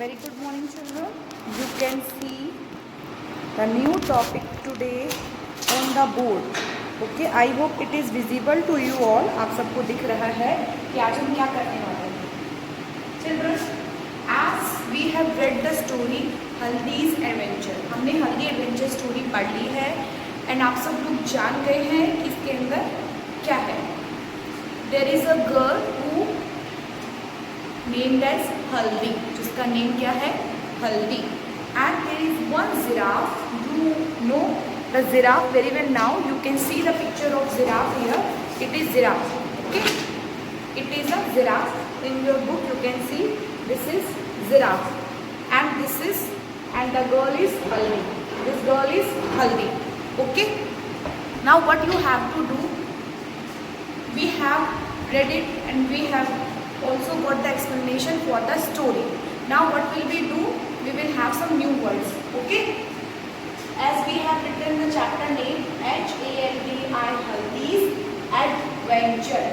Very good morning, children. You can see the new topic today on the board. Okay, I hope it is visible to you all. आप सबको दिख रहा है कि आज हम क्या करने वाले हैं. Children, as we have read the story हल्दी's adventure, हमने हल्दी एडवेंचर स्टोरी पढ़ ली है एंड आप सब लोग जान गए हैं कि इसके अंदर क्या है. There is a girl who named as हल्दी, जिसका नेम क्या है हल्दी. And there is one giraffe. You know the giraffe very well now. You can see the picture of giraffe here. It is giraffe. Okay, it is a giraffe. In your book you can see this is giraffe and the girl is Haldi. This girl is Haldi. Okay, now what you have to do, we have read it and we have also got the explanation for the story. Now what will we do, we will have some new words. Okay, as we have written the chapter name HALDI, Haldi's adventure,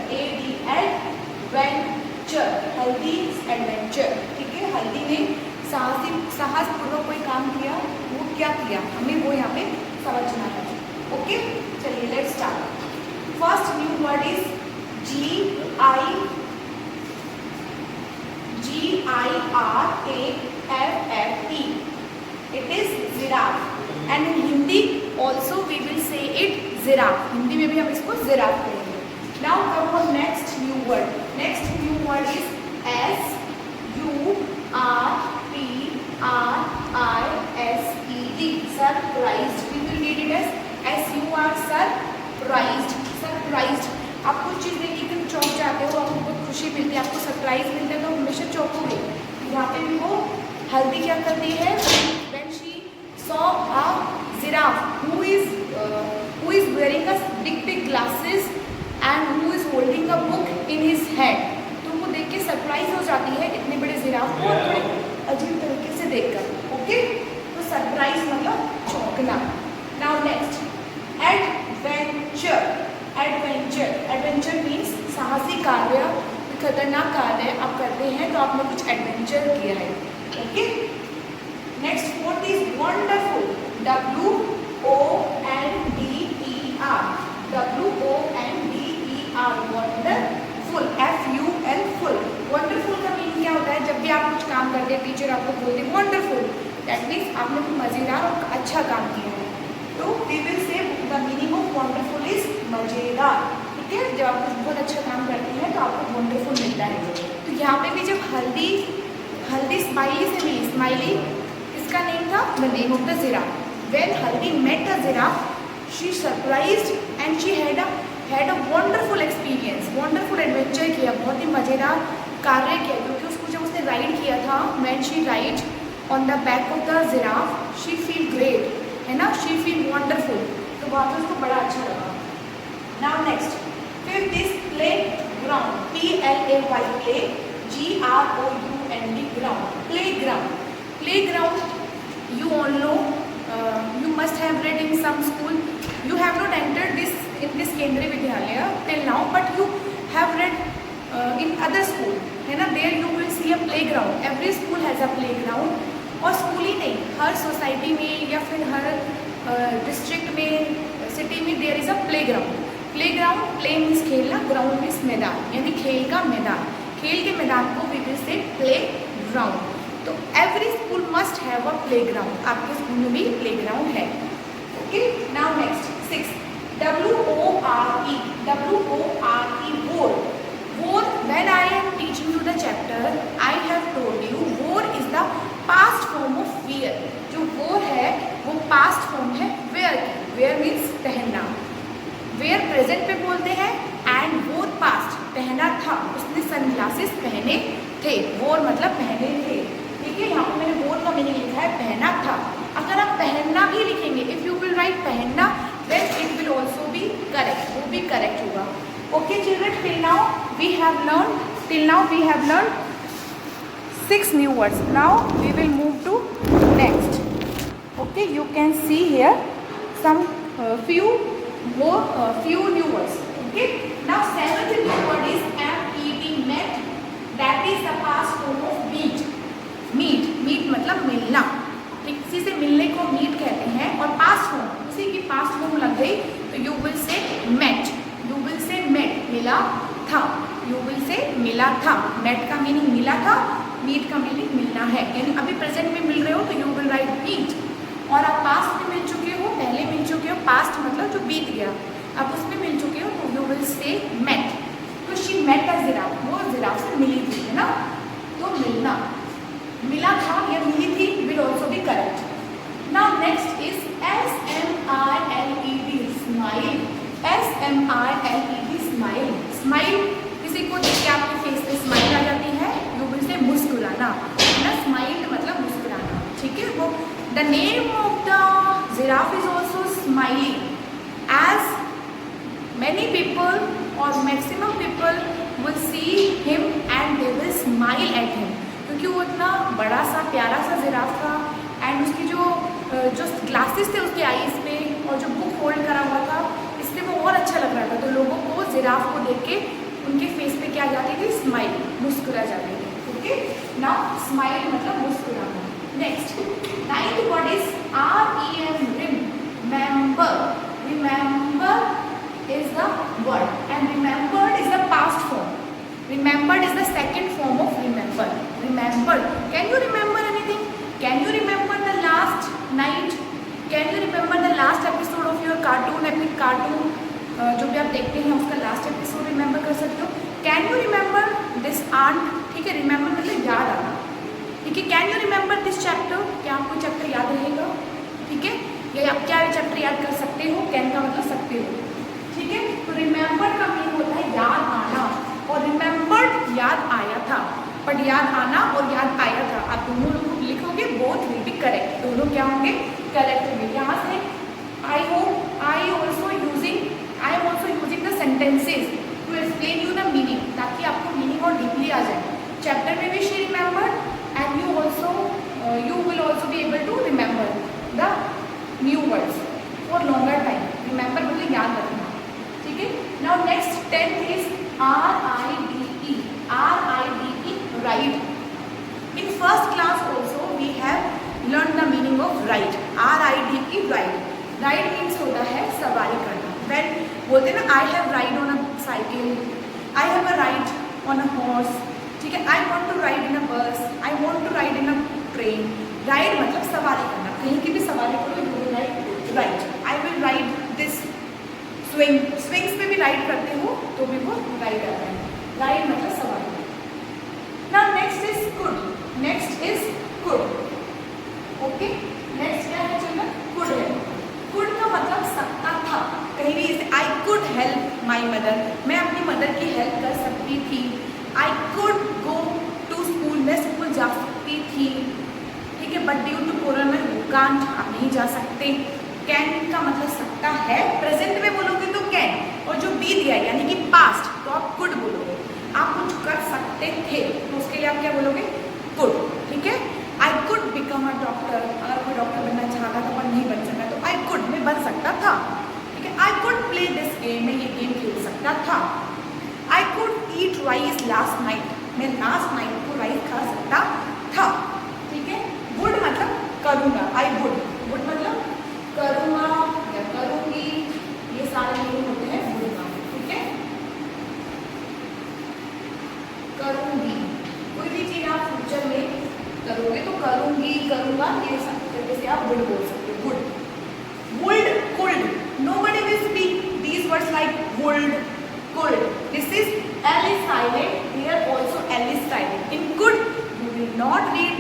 adventure, Haldi's adventure. ठीक है, हल्दी ने साहसपूर्वक कोई काम किया, वो क्या किया हमें वो यहाँ पे समझना है. ओके, चलिए let's start. First new word is GIRAFFE. It is giraffe and in Hindi also we will say it giraffe. Hindi में भी हम इसको giraffe कहेंगे. Now come on next new word. Next new word is SURPRISED. Surprised. We will read it as surprised. Surprised. आप कुछ चीज़ देखिए कि चौंक जाते हो, आपको बहुत खुशी मिलती है, आपको सरप्राइज मिलता है तो हमेशा चौंकोगे. यहाँ पे भी वो हल्दी क्या करती है, when she saw a giraffe who is wearing a big glasses and who is holding a book in his hand, तो वो देख के सरप्राइज हो जाती है इतने बड़े जिराफ को थोड़े अजीब तरीके से देखकर. ओके, तो सरप्राइज मतलब चौंकना. Now next adventure. Adventure means साहसी कार्य, खतरनाक कार्य आप करते हैं तो आपने कुछ एडवेंचर किया है. Okay, next fourth is wonderful. WONDER. Wonderful. FUL. Wonderful का मीनिंग क्या होता है, जब भी आप कुछ काम करते हैं टीचर आपको बोलते हैं वंडरफुल, दैट मीन्स आपने कुछ मज़ेदार और अच्छा काम किया है. तो we will say the meaning of wonderful is मज़ेदार. ठीक है, जब आप कुछ बहुत अच्छा काम करते हैं तो आपको वंडरफुल मिलता है. तो यहाँ पे भी जब हल्दी स्माइली से मिली, स्माइली इसका नेम था the name of the giraffe. When Haldi met the giraffe she surprised and she had a wonderful experience. Wonderful adventure किया, बहुत ही मज़ेदार कार्य किया, क्योंकि उसको जब उसने राइड किया था, when she ride on the back of the giraffe she feel great, है ना, शी फील वंडरफुल. तो वहाँ पे उसको बड़ा अच्छा लगा. Now next fifth is play ground. PLAY play, GROUND ground. Play ground. Play ground you all know, you must have read in some school. You have not entered this in this केंद्रीय विद्यालय till now, but you have read in other school, है ना. There you will see a playground. Every school has a playground. और school ही नहीं, हर society में या फिर हर डिस्ट्रिक्ट में, सिटी में there is a playground. Playground, play means खेलना, ग्राउंड मीन्स मैदान, यानी खेल का मैदान. खेल के मैदान को we will say play ground. तो every school must have a playground. आपके स्कूल में भी प्लेग्राउंड है. Okay, now next six WORE. Wore. When I am teaching you the chapter I have told you वोर is the past form of wear. जो वोर है वो past form है वेयर की. वेयर मीन्स पहनना. वेयर प्रेजेंट पे बोलते हैं एंड वोर पास्ट, पहना था, उसने सनग्लासेस पहने थे. वोर मतलब पहने थे. ठीक है, यहाँ पर मैंने वोर का मीनिंग लिखा है पहना था. अगर आप पहनना भी लिखेंगे, इफ़ यू विल राइट पहनना, then it will also be correct, वो भी करेक्ट होगा. Okay children, till now we have learned 6 new words. Now we will move to next. Okay, you can see here some few new words. Okay, now seventh new word is MET. That is the past form of meet. मतलब मिलना, ठीक, किसी से मिलने को meet कहते हैं। और पास्ट फॉर्म, उसी की पास्ट फॉर्म लग गई तो you will say met, you will say met, मिला था, यू विल से मिला था। मेट का मीनिंग मिला था, मीट का मीनिंग मिलना है, यानी अभी प्रेजेंट में मिल रहे हो तो यू विल राइट मीट। और आप पास्ट में मिल चुके हो, पहले मिल चुके हो, पास्ट मतलब जो बीत गया, अब उसमें मिल चुके हो तो यू विल से मेट। तो शी मेट अ जिराफ, वो जिराफ से मिली थी, है ना, तो मिलना, मिला था या मिली थी will also be correct. Now next is SMILED, smile, SMILED, smile. Smile किसी को देख के आपके फेस पे स्माइल आ जाती है, यू विल से मुस्कुराना, ना, स्माइल मतलब मुस्कुराना, ठीक है। वो the name of the giraffe is also smiling, as many people or maximum people will see him and they will smile at him, क्योंकि वो इतना बड़ा सा प्यारा सा जिराफ था एंड उसकी जो ग्लासेस थे उसके आईज पे और जो बुक होल्ड करा हुआ था, इससे वो और अच्छा लग रहा था। तो लोगों को जिराफ को देख के उनके फेस पे क्या आ जाती थी, स्माइल, मुस्कुरा जाती थी, ओके। नाउ स्माइल मतलब मुस्कुराना। Next 9th word is REM, remember. Remember is the word and remembered is the past form. Remembered is the second form of remember. Remembered, can you remember anything? Can you remember the last night? Can you remember the last episode of your cartoon, epic cartoon, जो भी आप देखते हैं उसका last episode remember कर सकते हो। Can you remember this art, ठीक है, रिमेंबर मतलब याद आना, ठीक है। Can you remember this chapter, क्या आपको चैप्टर याद रहेगा, ठीक है, या आप क्या चैप्टर याद कर सकते हो, कैन का मतलब सकते हो, ठीक है। तो रिमेंबर का मीनिंग होता है याद आना, और रिमेंबर्ड याद आया था, बट याद आना और याद आया था आप दोनों लोग लिखोगे, बोथ विल बी करेक्ट, दोनों क्या होंगे, करेक्ट होंगे। यहाँ से I am also using the sentences to explain you the meaning, ताकि आपको मीनिंग और डीपली आ जाए। चैप्टर में भी she remembered and you will also be able to remember the new words for longer time. Remember मतलब याद रखना, ठीक है। Now next 10th is RIDE, ride. In first class also we have learn the meaning of ride, RIDE, ride. Ride means होता है सवारी करना। When बोलते हैं ना, I have ride on a cycle, I have a ride on a horse, ठीक है। आई want to ride in a bus, I want to ride in a train. Ride मतलब सवारी करना, कहीं की भी सवारी करो, you will ride. I will ride this swing, swings पे भी राइड करते हो तो भी वो राइड आता है। राइड मतलब सवारी। Now next is good, next is good, okay. Next क्या है चिल्ड्रन, गुड है। गुड का मतलब सकता था, कहीं भी इसे I could help my mother, मैं अपनी मदर की हेल्प कर सकती थी। I could go to school, मैं स्कूल जा सकती थी, ठीक है, but due to corona you can't, आप नहीं जा सकते। कैन का मतलब सकता है, प्रेजेंट में बोलोगे तो कैन, और जो बीत गया यानी कि पास्ट तो आप कुड बोलोगे। आप कुछ कर सकते थे तो उसके लिए आप क्या बोलोगे, कुड, ठीक है। I could become a doctor, अगर कोई डॉक्टर बनना चाहता था पर नहीं बन सका तो आई कुड, मैं बन सकता था, ठीक है। I could play this game, मैं ये गेम खेल सकता था। I could eat rice last night, मैं लास्ट नाइट को राइस खा सकता था, ठीक है। वुड मतलब करूँगा, आई वुड, वुड मतलब करूँगा या करूँगी, ये सारे मीनिंग होते हैं वुड का, ठीक है। करूँगी, कोई भी चीज़ आप फ्यूचर में करोगे तो करूँगी, करूँगा, ये सब तरीके से आप वुड बोल सकते हो, would. Would, cooled, nobody will speak these words like would, could. This is L is silent, here also L is silent. In could you will not read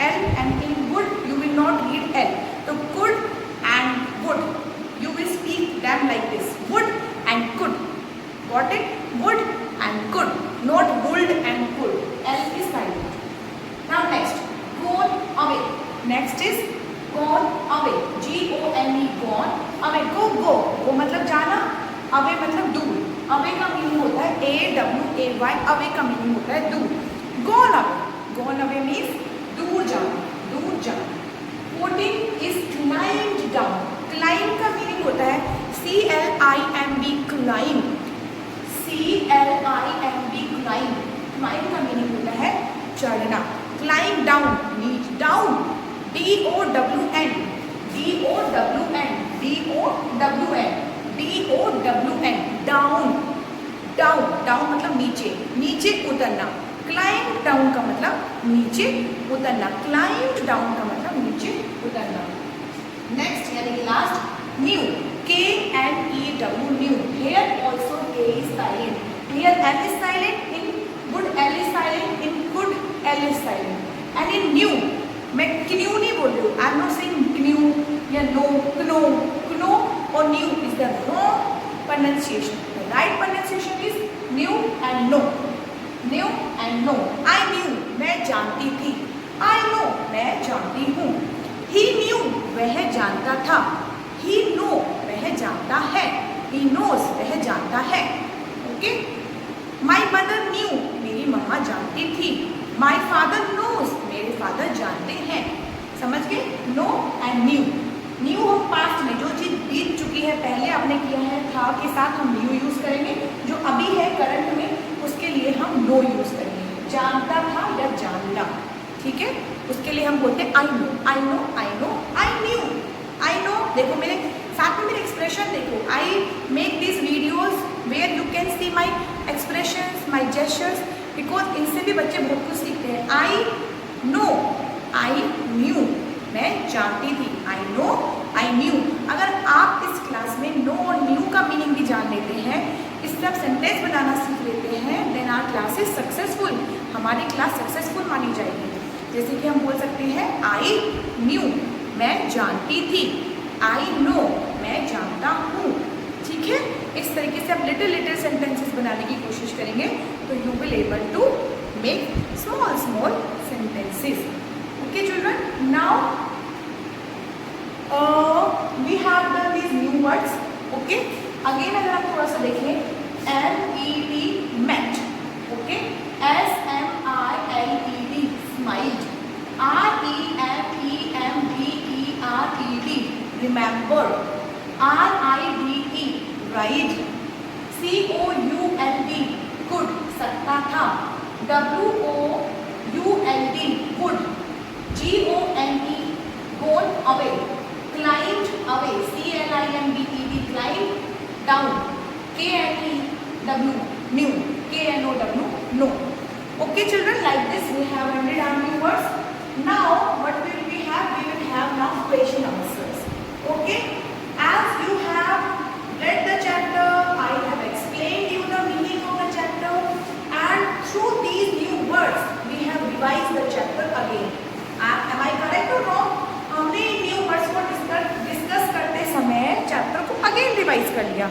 L and in would you will not read L. So could and would, you will speak them like this, would and could, got it? Would and could, not would and could. L is silent. Now next, gone away. Next is gone away, GONE, gone away, go मतलब जाना, away मतलब दूर। away का meaning होता है AWAY, away का meaning होता है दूर। gone away means दूर जाना, दूर जाना। 14 is climbed down, climb का मीनिंग होता है CLIMB, climb, CLIMB, climb, climb का मीनिंग होता है चढ़ना। climb down means down DOWN, DOWN, DOWN, DOWN, down, down, down मतलब नीचे, नीचे उतरना। क्लाइंब डाउन का मतलब नीचे उतरना, क्लाइंब डाउन का मतलब नीचे उतरना। नेक्स्ट यानी कि last, new, KNEW, new. Here also K is silent, here L is silent, in good L is silent, in good L is silent, and in new, मैं क्न्यू नहीं बोल रही हूँ, आई एम नॉट सेइंग क्न्यू या no, क्नो, क्नो और new is the wrong pronunciation. The right pronunciation is new and no, new and no. I knew, मैं जानती थी, I know, मैं जानती हूँ, he knew, वह जानता था, he know, वह जानता है, he knows, वह जानता है। ओके, my mother knew, मेरी मम्मा जानती थी, my father knows, मेरे फादर जानते हैं। समझ गए? No and new. न्यू हम पास्ट में जो चीज़ बीत चुकी है, पहले आपने किया है था के साथ हम न्यू यूज़ करेंगे, जो अभी है करंट में उसके लिए हम नो यूज़ करेंगे। जानता था या जानना, ठीक है, उसके लिए हम बोलते हैं I know, I know, I know, I knew, I know. देखो मेरे साथ में मेरे एक्सप्रेशन देखो, I make this videos where you can see my expressions, my gestures, because इनसे भी बच्चे बहुत कुछ सीखते हैं। आई नो, आई न्यू, मैं जानती थी, आई नो, आई न्यू। अगर आप इस क्लास में नो और न्यू का मीनिंग भी जान लेते हैं, इससे आप सेंटेंस बनाना सीख लेते हैं, then our class is successful, हमारी क्लास सक्सेसफुल मानी जाएगी। जैसे कि हम बोल सकते हैं आई न्यू, मैं जानती थी, आई नो, मैं जानता हूँ, ठीक है। इस तरीके से आप लिटिल लिटिल सेंटेंसेस बनाने की कोशिश करेंगे तो you will able to make small small sentences. Okay children, now we have done these new words. Okay, again अगर आप थोड़ा सा देखें, MET met, okay, SMILED smiled, REMEMBERED remembered, RIDE ride, COULD could सकता था, WOULD would, GONE gone away, climbed away, CLIMBED climbed down, KNEW new, KNOW no. Okay children, like this we have ended our new words. Now what will we have? We will have now question answers. Okay, as you have read the chapter, I have explained you the meaning of the chapter, and through these new words we have revised the chapter again. Am I correct or wrong? हमने new words को discuss करते समय chapter को again revise कर लिया।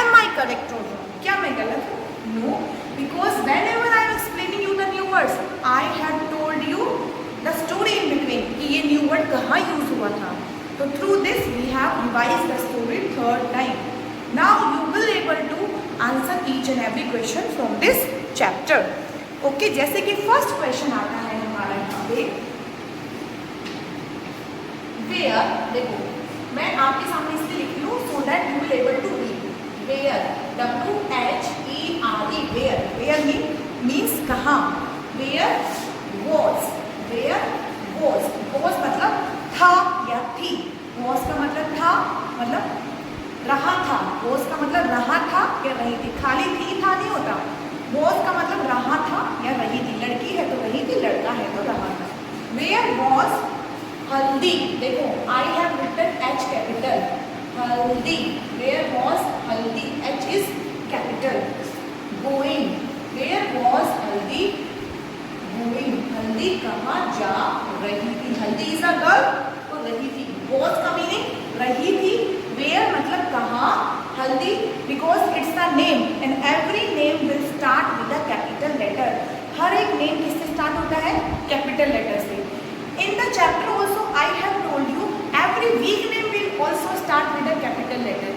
Am I correct or wrong? क्या मैं गलत हूँ? No, because whenever I am explaining you the new words, I have told you the story in between कि ये new word कहाँ यूज हुआ था। तो through this we have revised the story third time. Now you will able to answer each and every question from this chapter. Okay, जैसे कि first question आता है हमारा यहाँ पे, वेयर, देखो मैं आपके सामने इसलिए लिख लूँ so that you will able to read. Where, WHERE, where, where means कहाँ, where was, where was, was मतलब था या थी, वॉज का मतलब था मतलब रहा था, वॉज का मतलब रहा था या रही थी, खाली थी था नहीं होता, वॉज का मतलब रहा था या रही थी, लड़की है तो रही थी, लड़का है तो रहा था। वेयर वॉज हल्दी, देखो I have written H capital, Haldi, where was Haldi, H is capital. Going, where was Haldi going, Haldi कहाँ जा रही थी, हल्दी इज अ गर्ल तो रही थी, वॉज का मीनिंग रही थी, वेयर मतलब कहाँ, Haldi because it's a name and every name will start with a capital letter. हर एक नेम किससे स्टार्ट होता है, कैपिटल लेटर से। In the chapter also I have told you every week name will also start with a capital letter.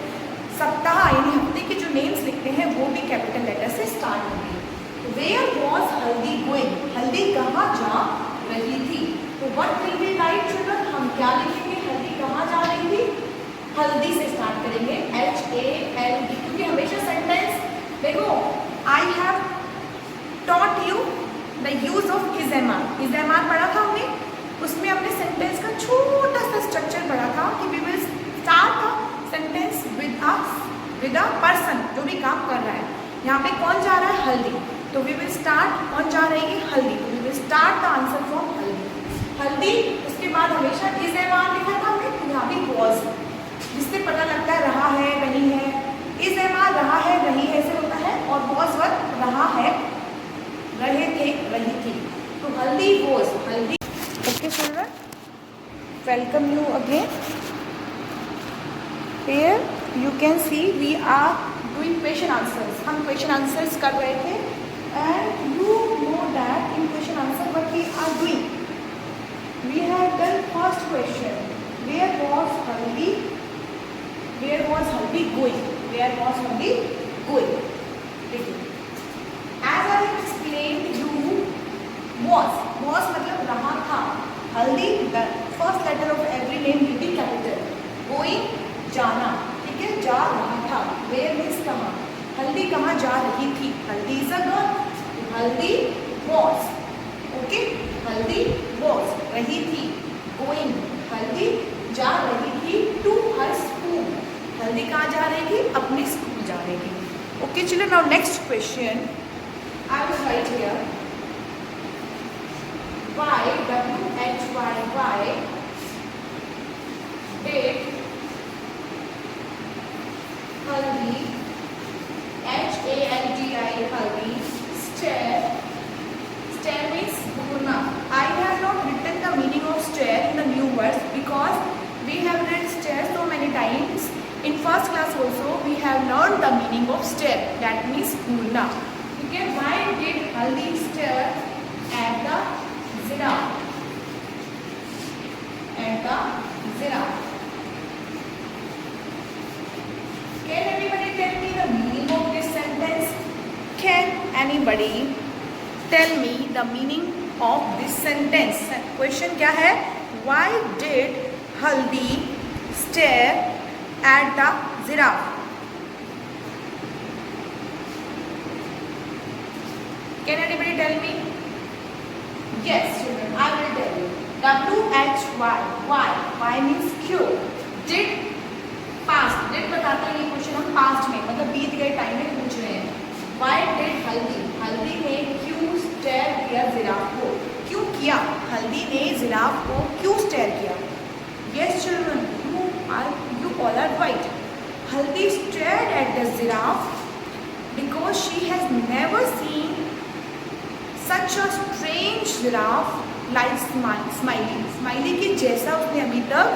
सप्ताह यानी हफ्ते के जो नेम्स लिखते हैं वो भी कैपिटल लेटर से स्टार्ट होंगे। Where was हल्दी going? हल्दी कहाँ जा रही थी? तो what will be right children? हम क्या लिखेंगे, हल्दी कहाँ जा रही थी, हल्दी से स्टार्ट करेंगे, HALD, क्योंकि हमेशा सेंटेंस देखो I have taught you the use of is MR पढ़ा था हमने, उसमें अपने सेंटेंस का छोटा विद अ पर्सन, जो भी काम कर रहा है। यहाँ पे कौन जा रहा है? हल्दी। तो वी विल स्टार्ट, कौन जा रही है? Haldi. We will start the answer from Haldi. Haldi, उसके बाद हमेशा इज एम आर लिखा था हमने, यहाँ भी वॉज, जिससे पता लगता है रहा है, रही है। इज एम आर रहा है, रही है ऐसे होता है, और वॉज वर्क रहा है, रहे थे, रही थी। तो हल्दी वॉज, हल्दी। Okay children, welcome you again. Here you can see we are doing question answers. हम question answers कर रहे थे, and you know that in question answer what we are doing. We have done first question. Where was Haldi? Where was Haldi going? Where was Haldi going? As I have explained you, was मतलब रहा था। हल्दी, the first letter of every name will be capital. Going, जाना, ठीक है, जा रहा था। वेयर मीन्स कहाँ, हल्दी कहाँ जा रही थी? हल्दी इज अ गर्ल, हल्दी वॉज, ओके, हल्दी वॉज, रही थी। गोइंग, हल्दी जा रही थी टू हर स्कूल, हल्दी कहाँ जा रही थी? अपने स्कूल जा रही थी। ओके चलो, now next question I will write here, why, WHY, why did Haldi, HALDI, Haldi, stare. Stare means घूरना. I have not written the meaning of stare in the new words because we have read stare so many times. In first class also we have learned the meaning of stare. That means Ghurna. Okay, why did Haldi stare at the giraffe? At the giraffe. Can anybody tell me the meaning of this sentence? Can anybody tell me the meaning of this sentence? Question क्या है? Why did Haldi stare at the giraffe? Can anybody tell me? Yes, children, I will tell you. WHY, why? Why means क्यों? Did past, did बताता है ये question हम past में मतलब बीत गए टाइम में पूछ रहे हैं। वाई डिड हल्दी, हल्दी ने क्यों स्टेयर किया जिराफ को? क्यों किया? हल्दी ने जिराफ को क्यों स्टेयर किया? Yes children, you all are right. Haldi stared at the giraffe because she has never seen such a strange giraffe like Smiley. Smiley के जैसा उसने अभी तक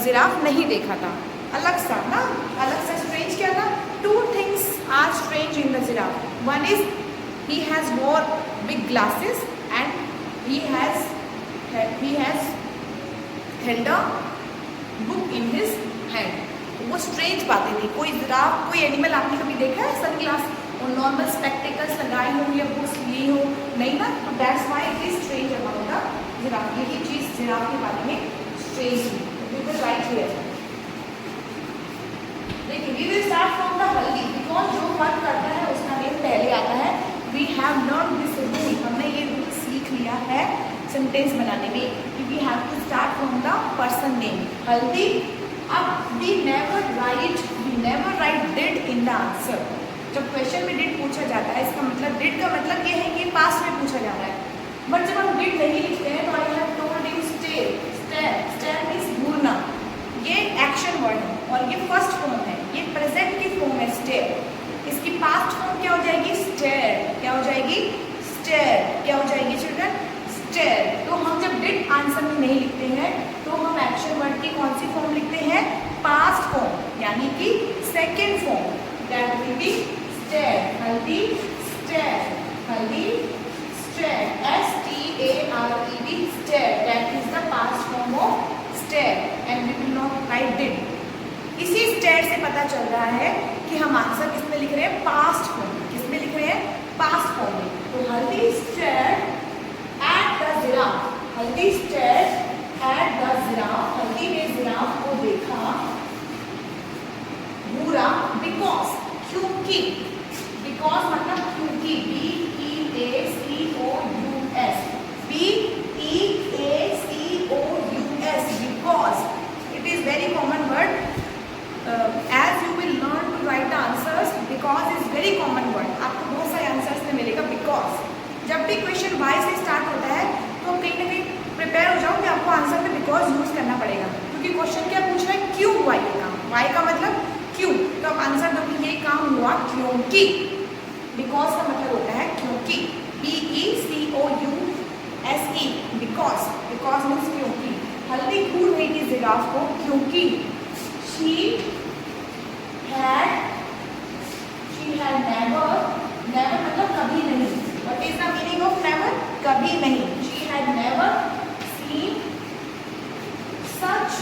जिराफ नहीं देखा था। अलग सा ना, अलग सा स्ट्रेंज क्या था? Two things are strange in the giraffe. One is he has wore big glasses and he has held a book in his hand. वो स्ट्रेंज बातें थी। कोई जिराफ, कोई एनिमल आपने कभी देखा है सन ग्लास और नॉर्मल स्पेक्टिकल्स लगाए हो या बुक्स ली हो? नहीं ना, तो that's why it is strange about the giraffe. यही चीज़ जिराफ के बारे में स्ट्रेंज थी। We will write here. देखिए, we will start from the Haldi because जो वर्क करता है उसका नेम पहले आता है। We have learn this rule, हमने ये रूल सीख लिया है सेंटेंस बनाने में कि we have to start from the person name. Haldi, अब we never write did in the answer. जब क्वेश्चन में डिड पूछा जाता है, इसका मतलब डिड का मतलब ये है कि पास्ट में पूछा जा रहा है। बट जब हम डिड नहीं लिखते हैं तो I have told you stare means घूरना। ये एक्शन वर्ड है और ये फर्स्ट फॉर्म है, ये प्रेजेंट की फॉर्म है स्टेयर। इसकी पास्ट फॉर्म क्या हो जाएगी? स्टेयर। क्या हो जाएगी? स्टेयर। क्या हो जाएगी चिल्ड्रन? स्टेयर। तो हम जब डिड आंसर में नहीं लिखते हैं तो हम एक्शन वर्ड की कौन सी फॉर्म लिखते हैं? पास्ट फॉर्म, यानी कि second form. That will be stare. Haldi stare, Haldi stare, STARED, stare. That is the past form of stare and we will not write did. इसी स्टेयर से पता चल रहा है कि हम आंसर किसमें लिख रहे हैं? Past form. किसमें लिख रहे हैं? पास्ट फॉर्म में। तो हल्दी स्टेयर एट द जिराफ, हल्दी स्टेयर एट द जिराफ, हल्दी ने जिराफ को देखा, घूरा, बिकॉज, क्योंकि, बिकॉज मतलब क्योंकि, BEACOUS, because. It is very common word. As you use करना पड़ेगा, क्योंकि क्वेश्चन क्या पूछ रहा है, क्यों हुआ ये काम। वाई का मतलब क्यों, तो आप आंसर दोगे ये काम हुआ क्योंकि। बिकॉज का मतलब होता है क्योंकि, BECOUSE, बिकॉज। बिकॉज मीन्स क्योंकि। हल्दी घूर रही थी जिराफ को क्योंकि she had never मतलब कभी नहीं। What is the meaning of never? कभी नहीं। She had never seen such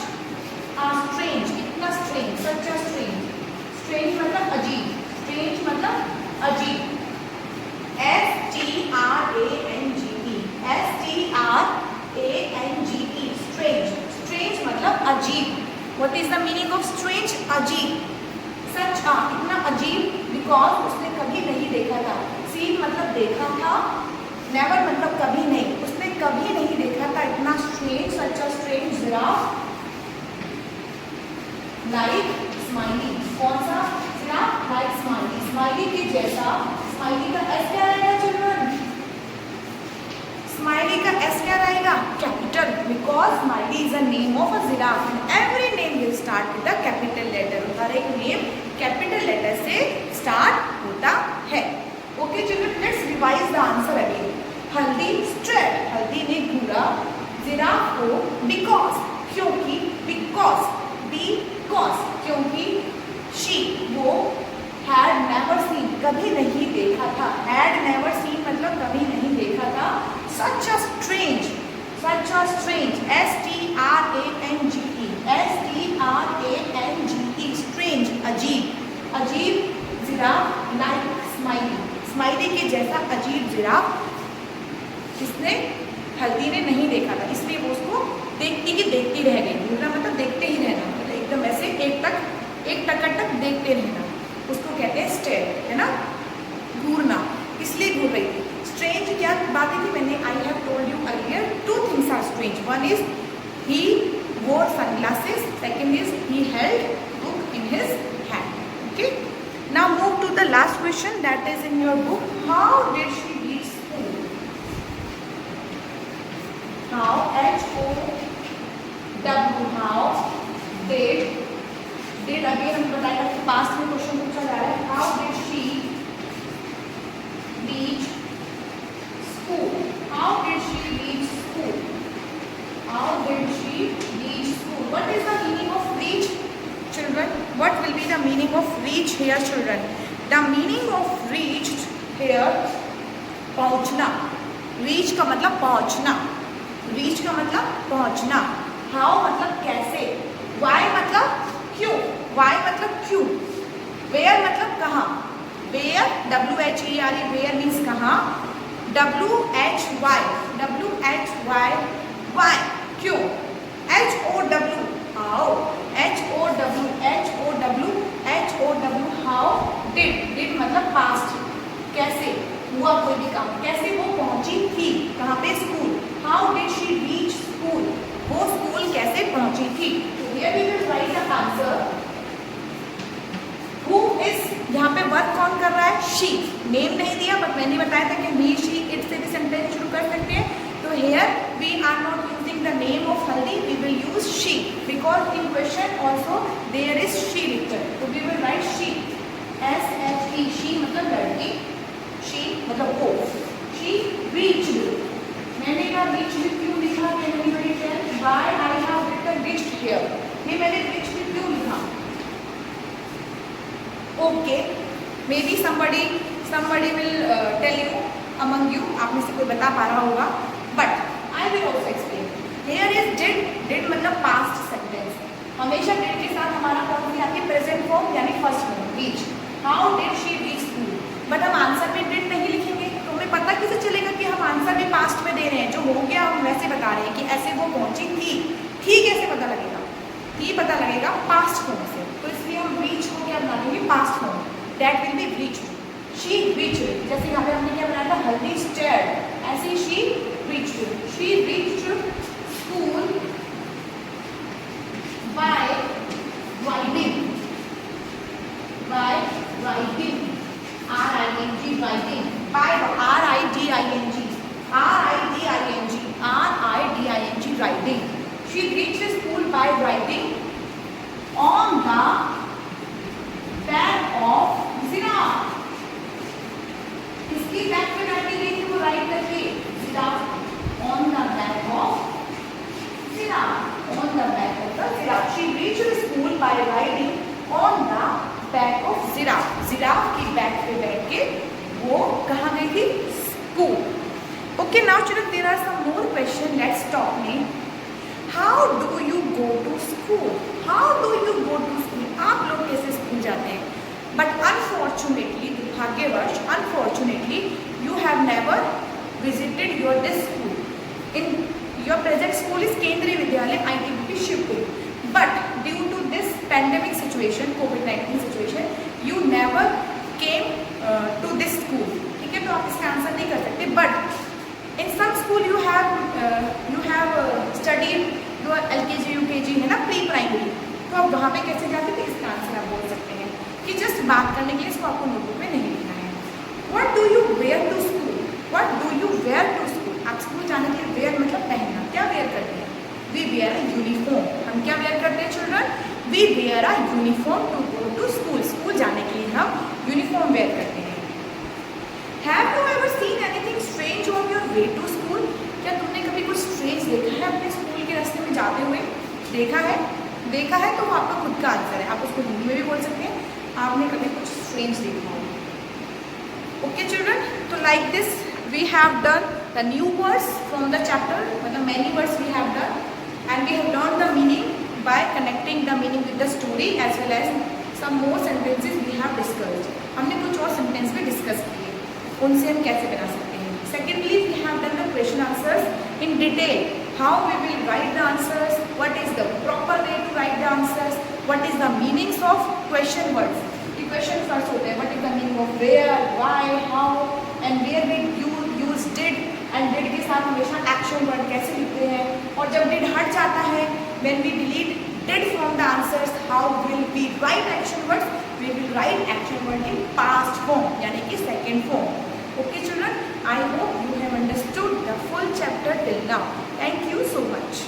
a strange, इतना strange, such a strange, strange मतलब अजीब, strange मतलब अजीब, STRANGE, strange, strange मतलब अजीब। What is the meaning of strange? अजीब। सच a, इतना अजीब, बिकॉज उसने कभी नहीं देखा था। सीन मतलब देखा था, नेवर मतलब कभी नहीं, उसने कभी नहीं देखा था इतना strange, such a strange giraffe like smiley. कौन सा जिराफ? लाइक स्माइली, स्माइली के जैसा। स्माइली का एस क्या रहेगा चिल्ड्रन? स्माइली का एस क्या रहेगा? Capital, because Smiley is a name of a giraffe and every name will start with a capital letter. हर एक नेम कैपिटल लेटर से स्टार्ट होता है। Okay children, let's revise the answer again. Haldi stared, Haldi ने घूरा giraffe को, because क्योंकि, because क्योंकि, शी वो, हैड नेवर सीन कभी नहीं देखा था, हैड नेवर सीन मतलब कभी नहीं देखा था, सच अ स्ट्रेंज, STRANGE, स्ट्रेंज अजीब, अजीब जिराफ लाइक स्माइली, स्माइली के जैसा अजीब जिराफ जिसने हल्दी ने नहीं देखा था, इसलिए वो उसको देखती की देखती रह गई। घूरना मतलब देखते ही रहना, मतलब एकदम ऐसे एक टक देखते रहना, उसको कहते हैं स्टेयर, है ना, घूरना, इसलिए घूर रही थी। स्ट्रेंज क्या बातें थी मैंने, I have told you earlier, two things are strange, one is he wore sunglasses, second is he held book in his hand. Okay, now move to the last question that is in your book. How did she reach school? How, HOW, how did again हम बताएगा कि past में question पूछा जा रहा है। How did she reach school? How did she reach school? How did she reach school? What is the meaning of reach, children? What will be the meaning of reach here, children? The meaning of reach here, पहुंचना। reach का मतलब पहुंचना, reach का मतलब पहुंचना। how मतलब कैसे, why मतलब क्यों, why मतलब क्यों, where मतलब कहाँ, where, WHERE, where means कहाँ, WHY, why क्यों, HOW, how, HOW, how, did मतलब past, कैसे हुआ कोई भी काम, कैसे वो पहुंची थी कहाँ पे, school. how did she reach school, वो स्कूल कैसे पहुंची थी। तो here we will write the answer. who is, यहाँ पे वर्क कौन कर रहा है, she, नेम नहीं दिया बट मैंने बताया था कि he, she, it से भी सेंटेंस शुरू कर सकते हैं। तो here we are not using the name of Haldi, we will use she, because in question also there is she written, so we will write she, SHE, she मतलब लड़की, she मतलब वो, she reached, मैंने कहा reached क्यों लिखा, can anybody tell why I have written reached here, ये मैंने reached क्यों लिखा। Okay, maybe somebody will tell you among you, आप में से कोई बता पा रहा होगा, but I will also explain. Here is did मतलब past sentence, हमेशा did के साथ हमारा कौन सी आती है, present form यानी first form, reach. How did she reach school? but हम आंसर में did नहीं लिखेंगे तो हमें पता कैसे चलेगा कि हम आंसर भी पास्ट में दे रहे हैं, जो हो गया हम वैसे बता रहे हैं कि ऐसे वो पहुंची थी। कैसे पता लगेगा, पता लगेगा पास्ट फॉर्म से, तो इसलिए हम reach को क्या बना देंगे, past form, that will be reached. she reached, जैसे यहाँ पे हमने क्या बनाया था, हल्दी stared, ऐसे she reached school by riding, riding, riding, riding. She reached school by riding on the back of giraffe. किसकी बैक पे बैठी गई थी वो राइड करके? giraffe. On the back of giraffe. On the back of the giraffe. She reached school by riding on the back of giraffe. giraffe की back पे बैठ के वो कहाँ गई थी? School. Okay, now children, there are some more questions. Let's talk में. How do you go to school? How do you go to school? आप लोग कैसे स्कूल जाते हैं? But unfortunately, दुर्भाग्यवश, unfortunately, you have never visited your this school. In your present school is Kendriya Vidyalaya ITBP Shivpur. But due to this pandemic situation, COVID-19 situation, you never came to this school. ठीक है, तो आप इसका answer नहीं कर सकते. But in some school you have studied your LKG UKG है ना, प्री प्राइमरी. तो आप वहाँ पे कैसे जाते थे? इसका आंसर आप बोल सकते हैं कि जस्ट बात करने के लिए इसको आपको नोटबुक में नहीं लिखना है. What do you wear to school? What do you wear to school? आप स्कूल जाने के लिए wear मतलब पहनना. क्या wear करते हैं? We wear a uniform. हम क्या wear करते हैं children? We wear a uniform to go to school. School जाने के लिए हम uniform wear करते हैं. Have you ever seen anything strange on your way to school? क्या तुमने कभी कुछ strange देखा है अपने स्कूल के रास्ते में जाते हुए? देखा है? देखा है तो वो आपका खुद का आंसर है. आप उसको हिंदी में भी बोल सकते हैं. आपने कभी कुछ स्ट्रेंज देखा हो. ओके चिल्ड्रन, तो like this we have done the new words from the chapter. मतलब many words we have done and we have learn the meaning by connecting the meaning with the story as well as some more sentences we have discussed. हमने कुछ और sentence भी discuss किए, उनसे हम कैसे बना सकते हैं. Secondly we have done the question answers in detail. How we will write the answers, what is the proper way to write the answers, what is the meanings of question words. The question words होते हैं, what is the meaning of where, why, how and where we use did and did के साथ हमेशा action word कैसे लिखते हैं. और जब did हट जाता है, when we delete did from the answers, how will we write action words? We will write action word in past form यानी कि second form. Okay children, I hope you have understood the full chapter till now. Thank you so much.